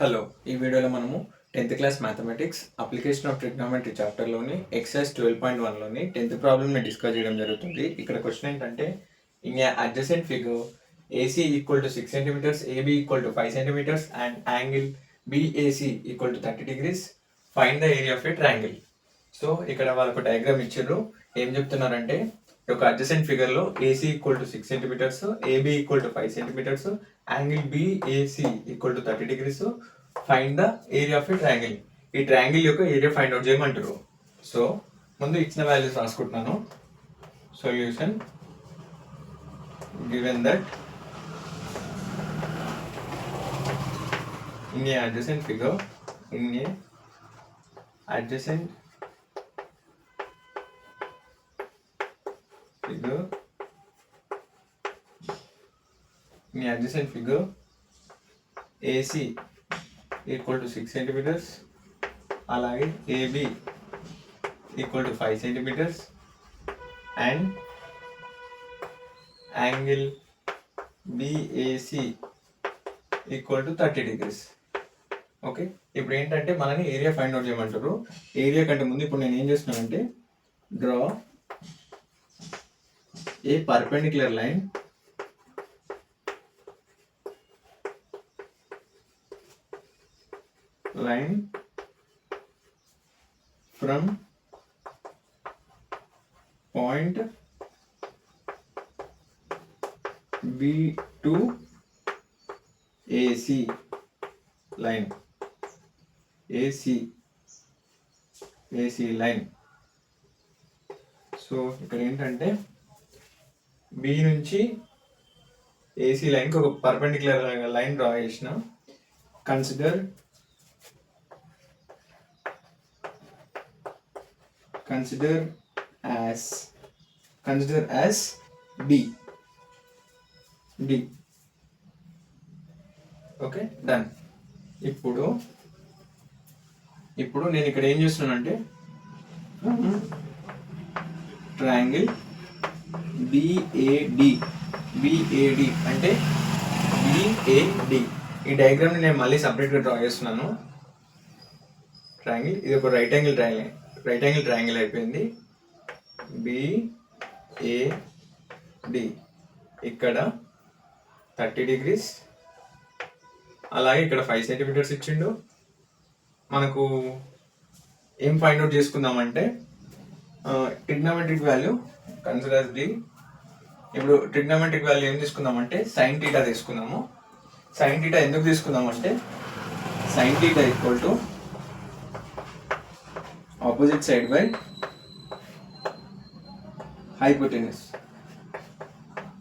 Hello, ఈ వీడియోలో మనము 10th class mathematics application of trigonometry చాప్టర్లోని ఎక్సర్సైజ్ 12.1లోని 10th ప్రాబ్లమ్ని డిస్కస్ చేయడం జరుగుతుంది. ఇక్కడ క్వశ్చన్ ఏంటంటే in a adjacent figure AC equal to 6 centimetres, AB equal to 5 centimetres and angle BAC equal to 30 degrees, find the area of a triangle. So ఇక్కడ వాళ్ళకు diagram ఇచ్చారు. ఏం చెప్తున్నారంటే ఒక అడ్జసెంట్ ఫిగర్లో AC equal to 6 centimetres, AB equal to 5 centimetres, angle BAC equal to 30 degrees, find the area of a triangle. ఈ triangle యొక్క area find out చేయమంటారు. సో ముందు ఇచ్చిన వాల్యూస్ రాసుకుంటున్నాను. Solution given that in a adjacent figure in a adjacent figure AC equal to 6 centimeters, అలాగే AB equal to 5 centimeters and angle BAC equal to 30 degrees. Okay, ఇప్పుడు ఏంటంటే మనని ఏరియా ఫైండ్ అవుట్ చేయమంటారు. ఏరియా కంటే ముందు ఇప్పుడు నేను ఏం చేస్తున్నానంటే draw a perpendicular line from point B to AC line, AC line. So ఇక్కడ ఏంటంటే బి నుంచి ఏసీ లైన్కి ఒక పర్పెండిక్యులర్ లైన్ డ్రా చేసిన. Consider as D. Okay, done. ఇప్పుడు నేను ఇక్కడ ఏం చేస్తున్నానంటే ట్రయాంగిల్ బిఏడి అంటే బిఏడి ఈ డయాగ్రామ్ని నేను మళ్ళీ సపరేట్గా డ్రా చేస్తున్నాను. ట్రయాంగిల్ ఇది ఒక రైట్ యాంగిల్ ట్రయాంగిల్ అయిపోయింది. బిఏడి ఇక్కడ 30 degrees, అలాగే ఇక్కడ 5 సెంటీమీటర్స్ ఇచ్చిండు. మనకు ఏం ఫైండ్ అవుట్ చేసుకుందామంటే ట్రిగ్నోమెట్రిక్ వాల్యూ కన్సిడర్ డి. ఇప్పుడు ట్రిగ్నోమెట్రిక్ వాల్యూ ఏం తీసుకుందామంటే సైన్ థీటా తీసుకుందాము. సైన్ థీటా ఎందుకు తీసుకుందామంటే sine theta equal to opposite side by hypotenuse.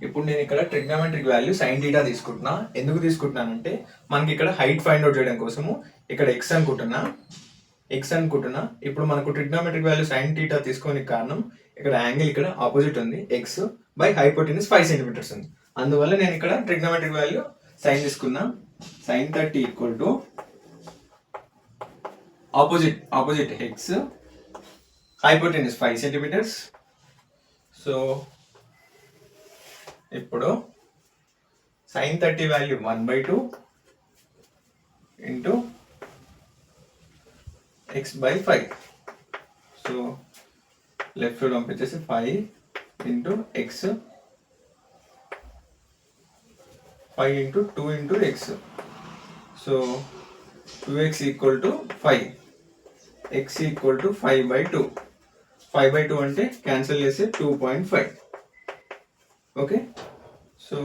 ఇప్పుడు నేను ఇక్కడ ట్రిగ్నోమెట్రిక్ వాల్యూ సైన్ థీటా తీసుకుంటున్నా. ఎందుకు తీసుకుంటున్నానంటే మనకి ఇక్కడ హైట్ ఫైండ్ అవుట్ చేయడం కోసము ఇక్కడ ఎక్స్ అనుకుంటున్నా. ఇప్పుడు మనకు ట్రిగ్నోమెట్రిక్ వాల్యూ సైన్ థీటా తీసుకోనికి కారణం ఇక్కడ యాంగిల్ ఇక్కడ ఆపోజిట్ ఉంది, ఎక్స్ బై హైపోటెన్యూస్ 5 సెంటీమీటర్స్ ఉంది. అందువల్ల నేను ఇక్కడ ట్రిగ్నోమెట్రిక్ వాల్యూ సైన్ తీసుకున్నా. Sine 30 equal to opposite x, hypotenuse 5 centimetres. So ఇప్పుడు sin 30 value 1/2 into x/5. So left side పంపించేసి 5 into x, 5 into 2 into x. So 2x equal to 5, x equal to 5/2. 5/2 అంటే cancel చేస్తే 2.5. Okay, so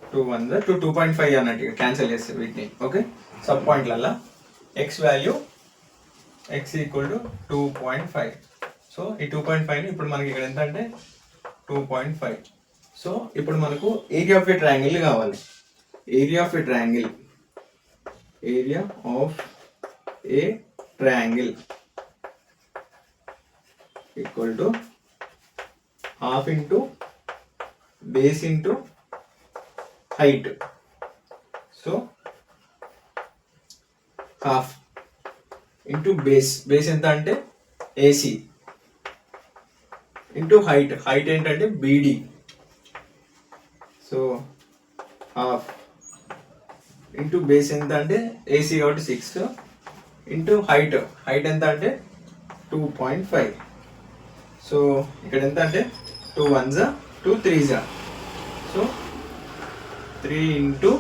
2 1 2.5 అన్నట్టుగా cancel చేస్తే వీటిని. Okay, sub పాయింట్లల్లో X value X equal to 2.5. So ఈ 2.5ని ఇప్పుడు మనకి ఇక్కడ ఎంత అంటే 2.5. సో ఇప్పుడు మనకు ఏరియా ఆఫ్ ఏ ట్రయాంగిల్ కావాలి. Area of a triangle equal to half into base into height. So half into base ఎంత అంటే ఏసీ ఇంటూ హైట్ ఏంటంటే BD. So half into base ఎంత అంటే ఏసీ కాబట్టి 6 ఇంటూ హైట్ ఎంత అంటే 2.5. సో ఇక్కడ ఎంత అంటే 2 1s 2 3s. So 3 into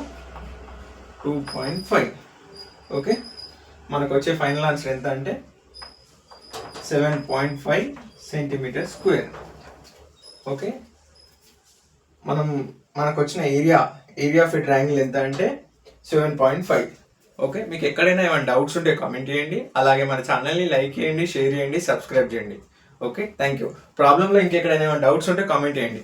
2.5. Okay, మనకు వచ్చే ఫైనల్ ఆన్సర్ ఎంత అంటే 7.5 సెంటీమీటర్ స్క్వేర్. ఓకే, మనకు వచ్చిన ఏరియా ఆఫ్ ఎ ట్రయాంగిల్ ఎంత అంటే 7.5. ఓకే, మీకు ఎక్కడైనా ఏమైనా డౌట్స్ ఉంటే కామెంట్ చేయండి. అలాగే మన ఛానల్ని లైక్ చేయండి, షేర్ చేయండి, సబ్స్క్రైబ్ చేయండి. Okay, thank you. ప్రాబ్లంలో ఇంకెక్కడైనా ఏమైనా డౌట్స్ ఉంటే కామెంట్ చేయండి.